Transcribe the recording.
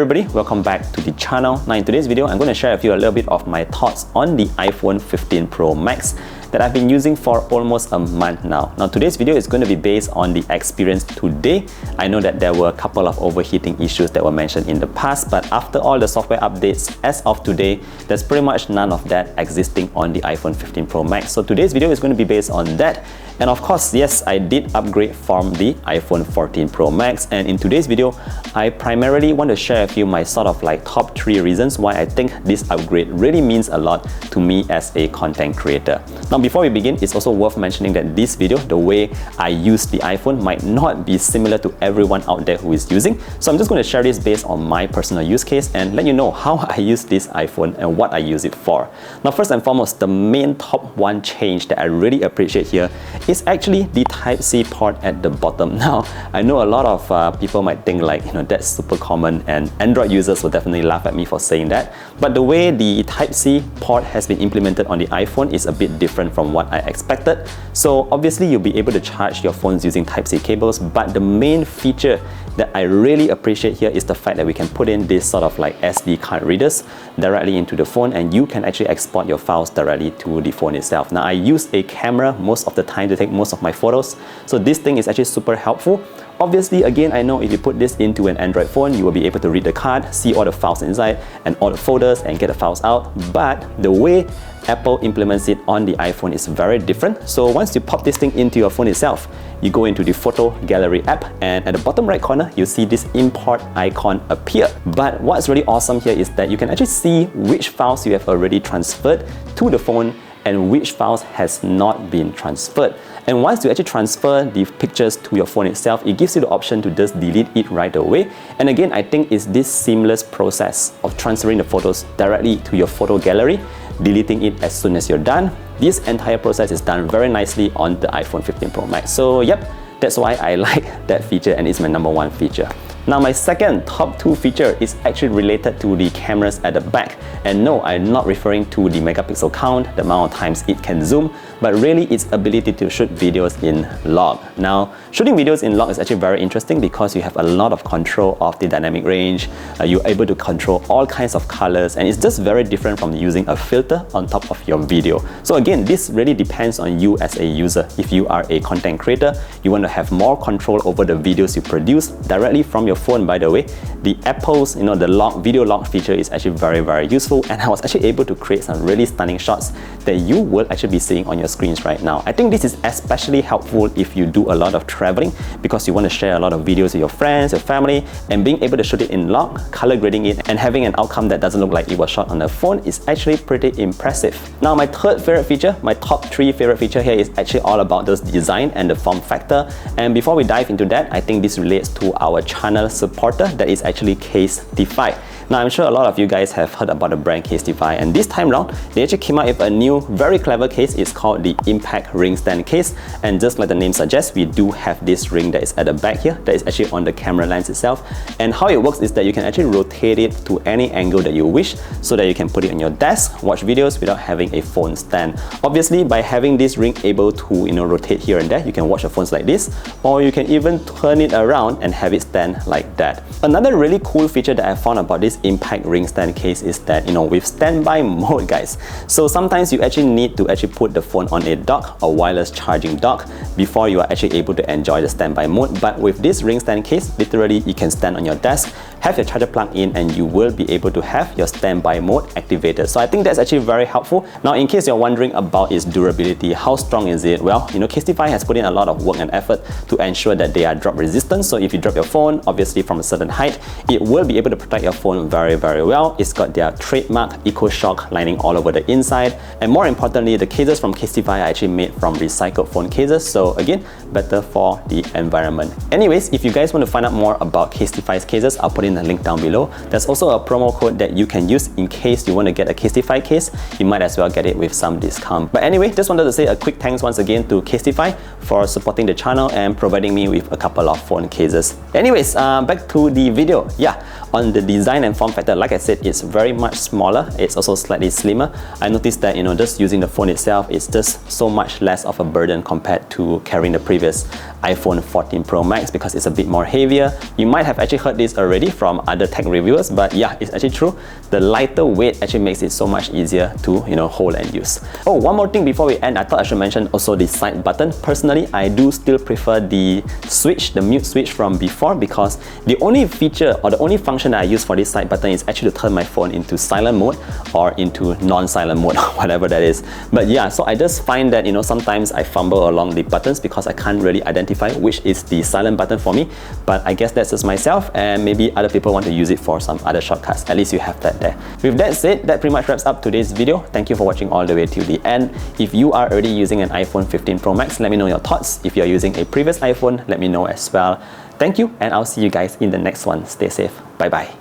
everybody, welcome back to the channel. Now in today's video, I'm going to share with you a little bit of my thoughts on the iPhone 15 Pro Max that I've been using for almost a month now. Now today's video is going to be based on the experience today. I know that there were a couple of overheating issues that were mentioned in the past, but after all the software updates as of today, there's pretty much none of that existing on the iPhone 15 Pro Max. So today's video is going to be based on that. And of course, yes, I did upgrade from the iPhone 14 Pro Max, and in today's video, I primarily want to share with you my sort of like top 3 reasons why I think this upgrade really means a lot to me as a content creator. Now before we begin, it's also worth mentioning that this video, the way I use the iPhone might not be similar to everyone out there who is using. So I'm just going to share this based on my personal use case and let you know how I use this iPhone and what I use it for. Now first and foremost, the main top 1 change that I really appreciate here is actually the Type-C port at the bottom. Now, I know a lot of people might think like, that's super common and Android users will definitely laugh at me for saying that. But the way the Type-C port has been implemented on the iPhone is a bit different from what I expected. So obviously you'll be able to charge your phones using Type-C cables, but the main feature that I really appreciate here is the fact that we can put in this sort of like SD card readers directly into the phone, and you can actually export your files directly to the phone itself. Now I use a camera most of the time to take most of my photos, so this thing is actually super helpful. Obviously, again, I know if you put this into an Android phone, you will be able to read the card, see all the files inside and all the folders and get the files out. But the way Apple implements it on the iPhone is very different. So once you pop this thing into your phone itself, you go into the photo gallery app, and at the bottom right corner, you see this import icon appear. But what's really awesome here is that you can actually see which files you have already transferred to the phone and which files has not been transferred. And once you actually transfer the pictures to your phone itself, it gives you the option to just delete it right away. And again, I think it's this seamless process of transferring the photos directly to your photo gallery, deleting it as soon as you're done. This entire process is done very nicely on the iPhone 15 Pro Max. So yep, that's why I like that feature, and it's my number 1 feature. Now my second top 2 feature is actually related to the cameras at the back. And no, I'm not referring to the megapixel count, the amount of times it can zoom, but really its ability to shoot videos in log. Now, shooting videos in log is actually very interesting because you have a lot of control of the dynamic range. You're able to control all kinds of colors, and it's just very different from using a filter on top of your video. So again, this really depends on you as a user. If you are a content creator, you want to have more control over the videos you produce directly from your phone. By the way, the Apple's the video log feature is actually very useful, and I was actually able to create some really stunning shots that you will actually be seeing on your screens right now. I think this is especially helpful if you do a lot of traveling, because you want to share a lot of videos with your friends, your family, and being able to shoot it in log, color grading it, and having an outcome that doesn't look like it was shot on a phone is actually pretty impressive. Now my third favorite feature, my top 3 favorite feature here is actually all about this design and the form factor. And before we dive into that, I think this relates to our channel supporter, that is actually Casetify. Now I'm sure a lot of you guys have heard about the brand Casetify, and this time around they actually came out with a new very clever case. It's called the Impact Ring Stand case, and just like the name suggests, we do have this ring that is at the back here that is actually on the camera lens itself. And how it works is that you can actually rotate it to any angle that you wish, so that you can put it on your desk, watch videos without having a phone stand. Obviously, by having this ring able to rotate here and there, you can watch your phones like this, or you can even turn it around and have it stand like that. Another really cool feature that I found about this Impact Ring Stand case is that with standby mode, guys, so sometimes you actually need to put the phone on a dock or wireless charging dock before you are actually able to enjoy the standby mode. But with this ring stand case, literally you can stand on your desk, have your charger plugged in, and you will be able to have your standby mode activated. So I think that's actually very helpful. Now in case you're wondering about its durability, how strong is it? Well, Casetify has put in a lot of work and effort to ensure that they are drop resistant. So if you drop your phone, obviously from a certain height, it will be able to protect your phone very well. It's got their trademark Eco Shock lining all over the inside, and more importantly, the cases from Casetify are actually made from recycled phone cases, so again, better for the environment. Anyways, if you guys want to find out more about Casetify's cases, I'll put in a link down below. There's also a promo code that you can use in case you want to get a Casetify case. You might as well get it with some discount. But anyway, just wanted to say a quick thanks once again to Casetify for supporting the channel and providing me with a couple of phone cases. Anyways, back to the video. Yeah, on the design and form factor, like I said, it's very much smaller. It's also slightly slimmer. I noticed that just using the phone itself, it's just so much less of a burden compared to carrying the previous iPhone 14 Pro Max because it's a bit more heavier. You might have actually heard this already from other tech reviewers, but yeah, it's actually true. The lighter weight actually makes it so much easier to hold and use. Oh, one more thing before we end, I thought I should mention also the side button. Personally, I do still prefer the switch, the mute switch from before, because the only feature or the only function that I use for this side button is actually to turn my phone into silent mode or into non-silent mode, whatever that is. But yeah, so I just find that sometimes I fumble along the buttons because I can't really identify which is the silent button for me. But I guess that's just myself, and maybe other people want to use it for some other shortcuts. At least you have that there. With that said, that pretty much wraps up today's video. Thank you for watching all the way till the end. If you are already using an iPhone 15 Pro Max, let me know your thoughts. If you're using a previous iPhone, let me know as well. Thank you, and I'll see you guys in the next one. Stay safe. Bye bye.